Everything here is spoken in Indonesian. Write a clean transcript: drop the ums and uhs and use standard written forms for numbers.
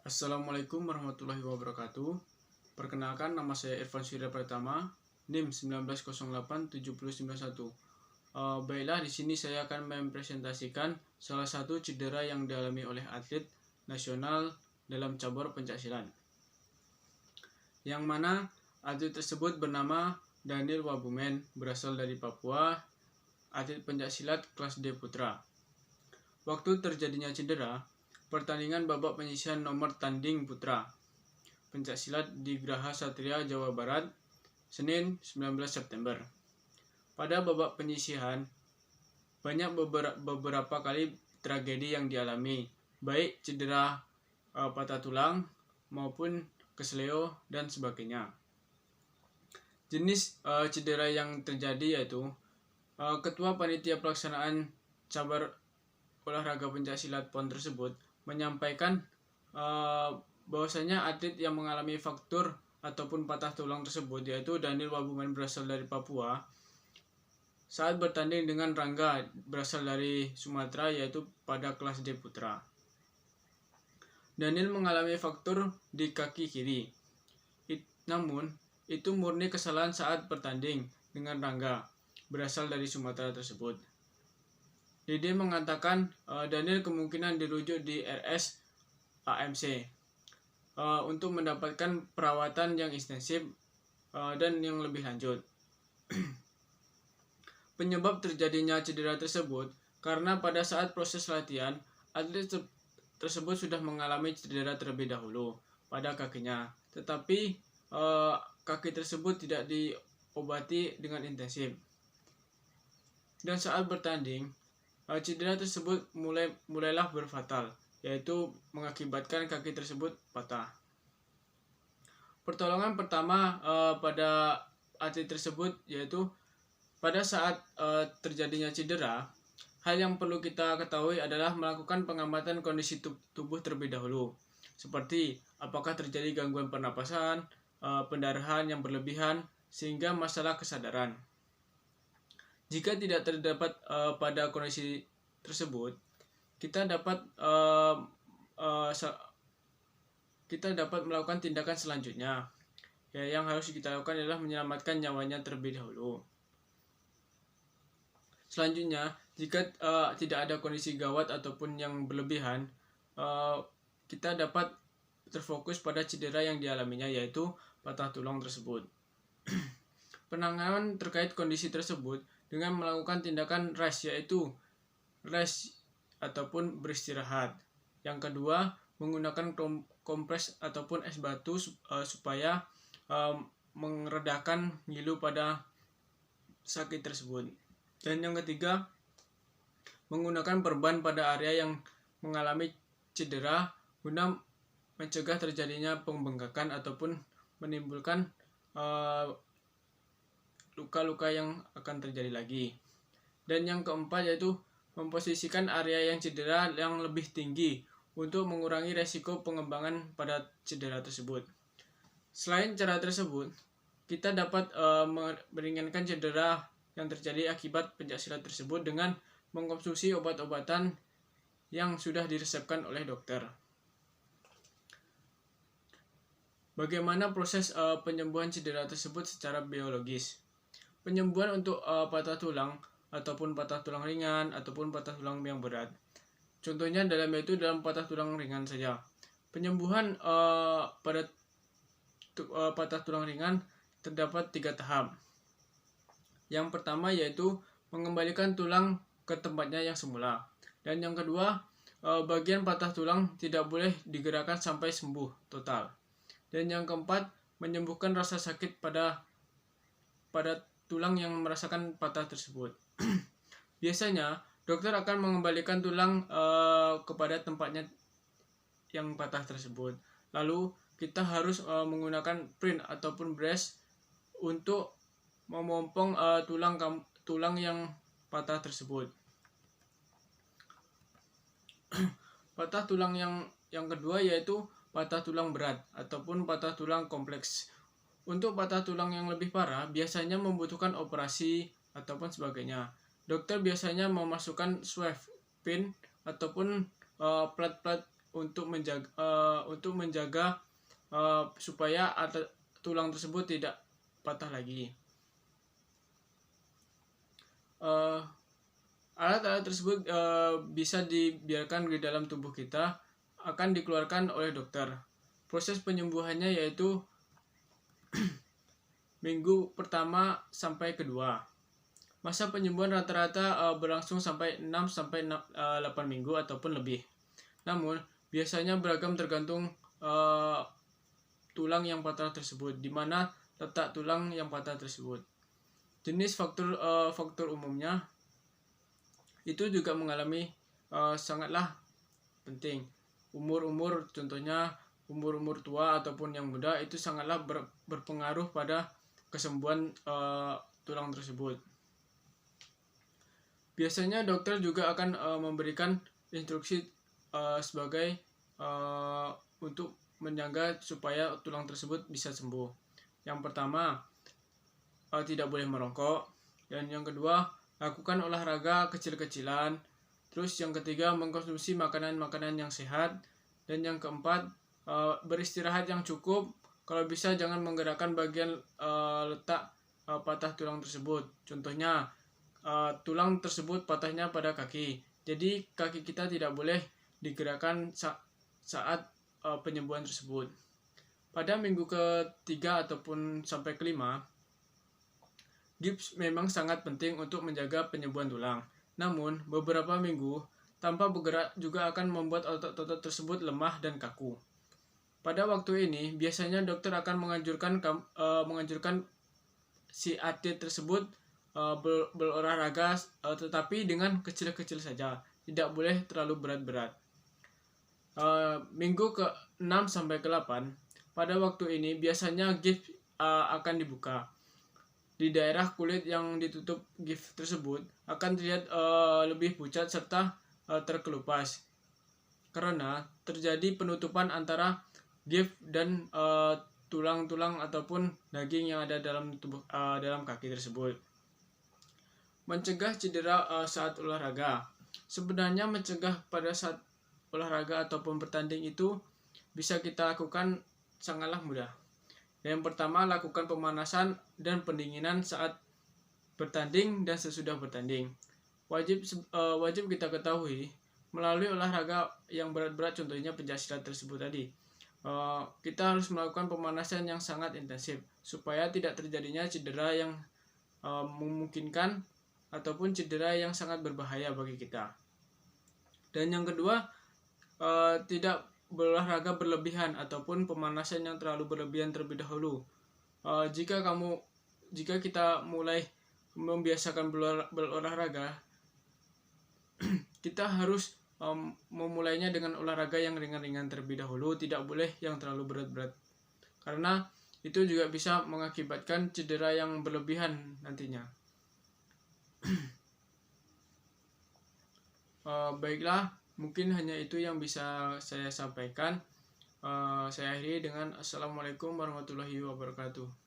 Assalamualaikum warahmatullahi wabarakatuh. Perkenalkan, nama saya Irfan Surya Pratama, NIM 19087091. Baiklah, di sini saya akan mempresentasikan salah satu cedera yang dialami oleh atlet nasional dalam cabur pencaksilat. Yang mana atlet tersebut bernama Daniel Wabumen, berasal dari Papua, atlet pencaksilat kelas D putra. Waktu terjadinya cedera, pertandingan babak penyisihan nomor tanding putra pencaksilat di Graha Satria, Jawa Barat, Senin 19 September. Pada babak penyisihan, banyak beberapa kali tragedi yang dialami, baik cedera patah tulang maupun kesleo dan sebagainya. Jenis cedera yang terjadi yaitu Ketua Panitia Pelaksanaan Cabur Olahraga Pencaksilat PON tersebut menyampaikan bahwasanya atlet yang mengalami fraktur ataupun patah tulang tersebut yaitu Daniel Wabumen, berasal dari Papua, saat bertanding dengan Rangga, berasal dari Sumatera, yaitu pada kelas D putra. Daniel mengalami fraktur di kaki kiri. Namun itu murni kesalahan saat bertanding dengan Rangga, berasal dari Sumatera tersebut. Dede mengatakan Daniel kemungkinan dirujuk di RS AMC untuk mendapatkan perawatan yang intensif dan yang lebih lanjut. Penyebab terjadinya cedera tersebut karena pada saat proses latihan, atlet tersebut sudah mengalami cedera terlebih dahulu pada kakinya, tetapi kaki tersebut tidak diobati dengan intensif. Dan saat bertanding, cedera tersebut mulailah berfatal, yaitu mengakibatkan kaki tersebut patah. Pertolongan pertama pada atlet tersebut yaitu pada saat terjadinya cedera, hal yang perlu kita ketahui adalah melakukan pengamatan kondisi tubuh terlebih dahulu, seperti apakah terjadi gangguan pernapasan, pendarahan yang berlebihan, sehingga masalah kesadaran. Jika tidak terdapat pada kondisi tersebut, kita dapat melakukan tindakan selanjutnya. Yang harus kita lakukan adalah menyelamatkan nyawanya terlebih dahulu. Selanjutnya, jika tidak ada kondisi gawat ataupun yang berlebihan, kita dapat terfokus pada cedera yang dialaminya, yaitu patah tulang tersebut. Penanganan terkait kondisi tersebut dengan melakukan tindakan rest, yaitu rest ataupun beristirahat. Yang kedua, menggunakan kompres ataupun es batu supaya meredakan ngilu pada sakit tersebut. Dan yang ketiga, menggunakan perban pada area yang mengalami cedera guna mencegah terjadinya pembengkakan ataupun menimbulkan luka-luka yang akan terjadi lagi. Dan yang keempat yaitu memposisikan area yang cedera yang lebih tinggi untuk mengurangi resiko pengembangan pada cedera tersebut. Selain cara tersebut, kita dapat meringankan cedera yang terjadi akibat pencaksilat tersebut dengan mengkonsumsi obat-obatan yang sudah diresepkan oleh dokter. Bagaimana proses penyembuhan cedera tersebut secara biologis? Penyembuhan untuk patah tulang ataupun patah tulang ringan ataupun patah tulang yang berat. Contohnya dalam patah tulang ringan saja. Penyembuhan pada patah tulang ringan terdapat 3 tahap. Yang pertama yaitu mengembalikan tulang ke tempatnya yang semula. Dan yang kedua, bagian patah tulang tidak boleh digerakkan sampai sembuh total. Dan yang keempat, menyembuhkan rasa sakit pada tulang yang merasakan patah tersebut. Biasanya, dokter akan mengembalikan tulang kepada tempatnya yang patah tersebut. Lalu, kita harus menggunakan print ataupun brace untuk memompong tulang yang patah tersebut. Patah tulang yang kedua yaitu patah tulang berat ataupun patah tulang kompleks. Untuk patah tulang yang lebih parah biasanya membutuhkan operasi ataupun sebagainya. Dokter biasanya memasukkan swerve pin ataupun plat-plat untuk menjaga supaya tulang tersebut tidak patah lagi. Alat-alat tersebut bisa dibiarkan di dalam tubuh kita, akan dikeluarkan oleh dokter. Proses penyembuhannya yaitu minggu pertama sampai kedua. Masa penyembuhan rata-rata berlangsung sampai 6-8 minggu ataupun lebih. Namun, biasanya beragam tergantung tulang yang patah tersebut, di mana letak tulang yang patah tersebut. Jenis faktor umumnya itu juga mengalami sangatlah penting. Contohnya umur tua ataupun yang muda itu sangatlah berpengaruh pada kesembuhan tulang tersebut. Biasanya dokter juga akan memberikan instruksi sebagai untuk menjaga supaya tulang tersebut bisa sembuh. Yang pertama, tidak boleh merokok, dan yang kedua, lakukan olahraga kecil-kecilan. Terus yang ketiga, mengkonsumsi makanan-makanan yang sehat. Dan yang keempat, beristirahat yang cukup. Kalau bisa jangan menggerakkan bagian letak patah tulang tersebut. Contohnya, tulang tersebut patahnya pada kaki. Jadi kaki kita tidak boleh digerakkan saat penyembuhan tersebut. Pada minggu ketiga ataupun sampai kelima, gips memang sangat penting untuk menjaga penyembuhan tulang. Namun, beberapa minggu tanpa bergerak juga akan membuat otot-otot tersebut lemah dan kaku. Pada waktu ini, biasanya dokter akan menganjurkan si atlet tersebut berolahraga, tetapi dengan kecil-kecil saja. Tidak boleh terlalu berat-berat. Minggu ke-6 sampai ke-8, pada waktu ini biasanya gips akan dibuka. Di daerah kulit yang ditutup gips tersebut akan terlihat lebih pucat serta terkelupas karena terjadi penutupan antara gips dan tulang-tulang ataupun daging yang ada dalam kaki tersebut. Mencegah cedera saat olahraga. Sebenarnya mencegah pada saat olahraga ataupun bertanding itu bisa kita lakukan sangatlah mudah. Yang pertama, lakukan pemanasan dan pendinginan saat bertanding dan sesudah bertanding. Wajib kita ketahui melalui olahraga yang berat-berat, contohnya pencaksilat tersebut tadi. Kita harus melakukan pemanasan yang sangat intensif supaya tidak terjadinya cedera yang memungkinkan ataupun cedera yang sangat berbahaya bagi kita. Dan yang kedua, tidak berolahraga berlebihan ataupun pemanasan yang terlalu berlebihan terlebih dahulu. Jika kita mulai membiasakan berolahraga, kita harus memulainya dengan olahraga yang ringan-ringan terlebih dahulu, tidak boleh yang terlalu berat-berat. Karena itu juga bisa mengakibatkan cedera yang berlebihan nantinya. Baiklah, mungkin hanya itu yang bisa saya sampaikan. Saya akhiri dengan Assalamualaikum warahmatullahi wabarakatuh.